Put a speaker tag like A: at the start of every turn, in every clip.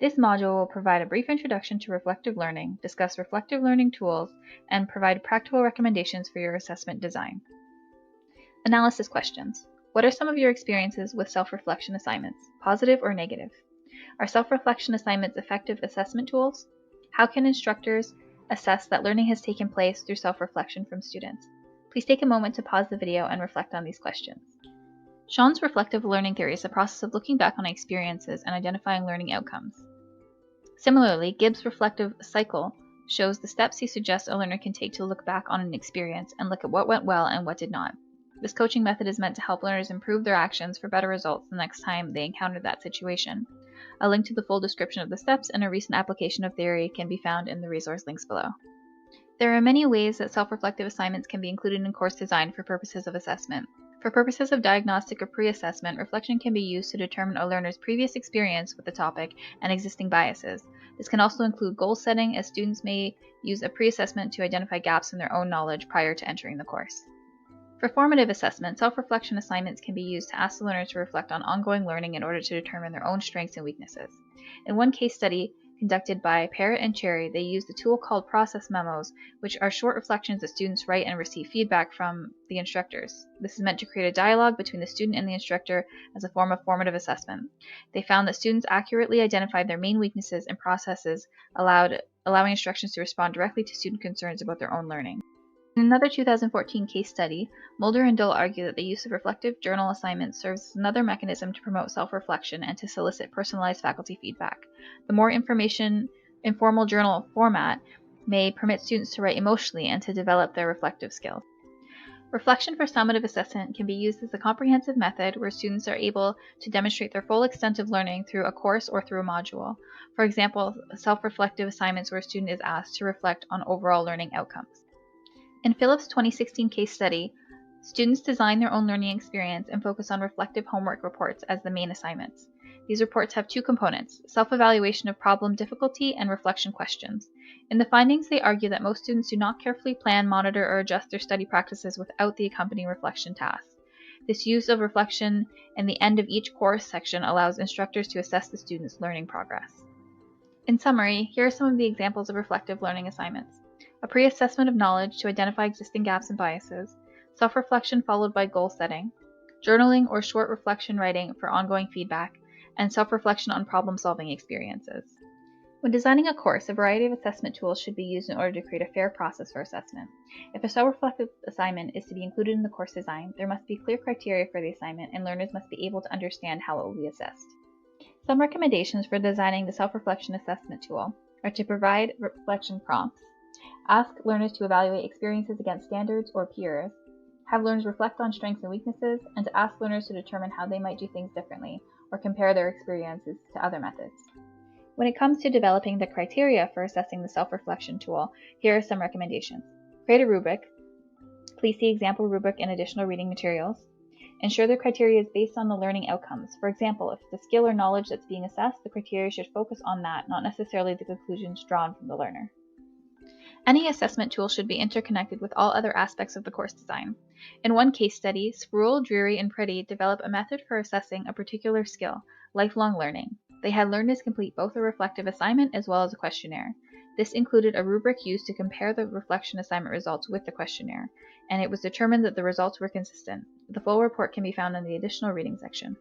A: This module will provide a brief introduction to reflective learning, discuss reflective learning tools, and provide practical recommendations for your assessment design. Analysis questions. What are some of your experiences with self-reflection assignments, positive or negative? Are self-reflection assignments effective assessment tools? How can instructors assess that learning has taken place through self-reflection from students? Please take a moment to pause the video and reflect on these questions. Sean's reflective learning theory is the process of looking back on experiences and identifying learning outcomes. Similarly, Gibbs' reflective cycle shows the steps he suggests a learner can take to look back on an experience and look at what went well and what did not. This coaching method is meant to help learners improve their actions for better results the next time they encounter that situation. A link to the full description of the steps and a recent application of theory can be found in the resource links below. There are many ways that self-reflective assignments can be included in course design for purposes of assessment. For purposes of diagnostic or pre-assessment, reflection can be used to determine a learner's previous experience with the topic and existing biases. This can also include goal setting, as students may use a pre-assessment to identify gaps in their own knowledge prior to entering the course. For formative assessment, self-reflection assignments can be used to ask the learner to reflect on ongoing learning in order to determine their own strengths and weaknesses. In one case study conducted by Parrott and Cherry, they used a tool called process memos, which are short reflections that students write and receive feedback from the instructors. This is meant to create a dialogue between the student and the instructor as a form of formative assessment. They found that students accurately identified their main weaknesses and processes, allowing instructions to respond directly to student concerns about their own learning. In another 2014 case study, Mulder and Dull argue that the use of reflective journal assignments serves as another mechanism to promote self-reflection and to solicit personalized faculty feedback. The more informal journal format may permit students to write emotionally and to develop their reflective skills. Reflection for summative assessment can be used as a comprehensive method where students are able to demonstrate their full extent of learning through a course or through a module. For example, self-reflective assignments where a student is asked to reflect on overall learning outcomes. In Phillips' 2016 case study, students design their own learning experience and focus on reflective homework reports as the main assignments. These reports have two components: self-evaluation of problem difficulty and reflection questions. In the findings, they argue that most students do not carefully plan, monitor, or adjust their study practices without the accompanying reflection tasks. This use of reflection in the end of each course section allows instructors to assess the students' learning progress. In summary, here are some of the examples of reflective learning assignments: a pre-assessment of knowledge to identify existing gaps and biases, self-reflection followed by goal setting, journaling or short reflection writing for ongoing feedback, and self-reflection on problem-solving experiences. When designing a course, a variety of assessment tools should be used in order to create a fair process for assessment. If a self-reflective assignment is to be included in the course design, there must be clear criteria for the assignment, and learners must be able to understand how it will be assessed. Some recommendations for designing the self-reflection assessment tool are to provide reflection prompts, ask learners to evaluate experiences against standards or peers, have learners reflect on strengths and weaknesses, and to ask learners to determine how they might do things differently or compare their experiences to other methods. When it comes to developing the criteria for assessing the self-reflection tool, here are some recommendations. Create a rubric. Please see example rubric in additional reading materials. Ensure the criteria is based on the learning outcomes. For example, if it's a skill or knowledge that's being assessed, the criteria should focus on that, not necessarily the conclusions drawn from the learner. Any assessment tool should be interconnected with all other aspects of the course design. In one case study, Sproul, Drury, and Pretty developed a method for assessing a particular skill, lifelong learning. They had learners complete both a reflective assignment as well as a questionnaire. This included a rubric used to compare the reflection assignment results with the questionnaire, and it was determined that the results were consistent. The full report can be found in the additional reading section.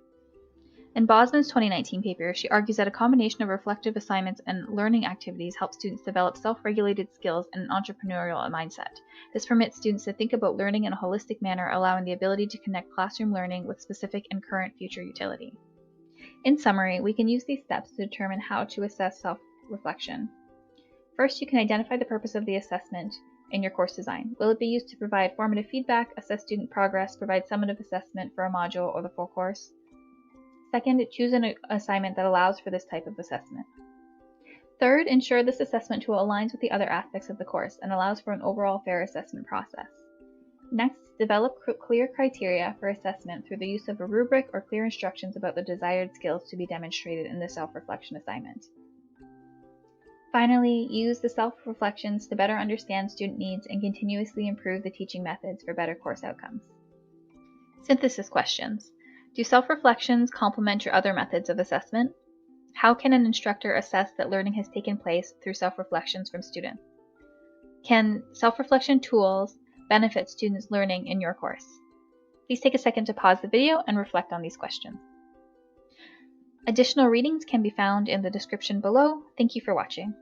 A: In Bosman's 2019 paper, she argues that a combination of reflective assignments and learning activities helps students develop self-regulated skills and an entrepreneurial mindset. This permits students to think about learning in a holistic manner, allowing the ability to connect classroom learning with specific and current future utility. In summary, we can use these steps to determine how to assess self-reflection. First, you can identify the purpose of the assessment in your course design. Will it be used to provide formative feedback, assess student progress, provide summative assessment for a module or the full course? Second, choose an assignment that allows for this type of assessment. Third, ensure this assessment tool aligns with the other aspects of the course and allows for an overall fair assessment process. Next, develop clear criteria for assessment through the use of a rubric or clear instructions about the desired skills to be demonstrated in the self-reflection assignment. Finally, use the self-reflections to better understand student needs and continuously improve the teaching methods for better course outcomes. Synthesis questions. Do self-reflections complement your other methods of assessment? How can an instructor assess that learning has taken place through self-reflections from students? Can self-reflection tools benefit students' learning in your course? Please take a second to pause the video and reflect on these questions. Additional readings can be found in the description below. Thank you for watching.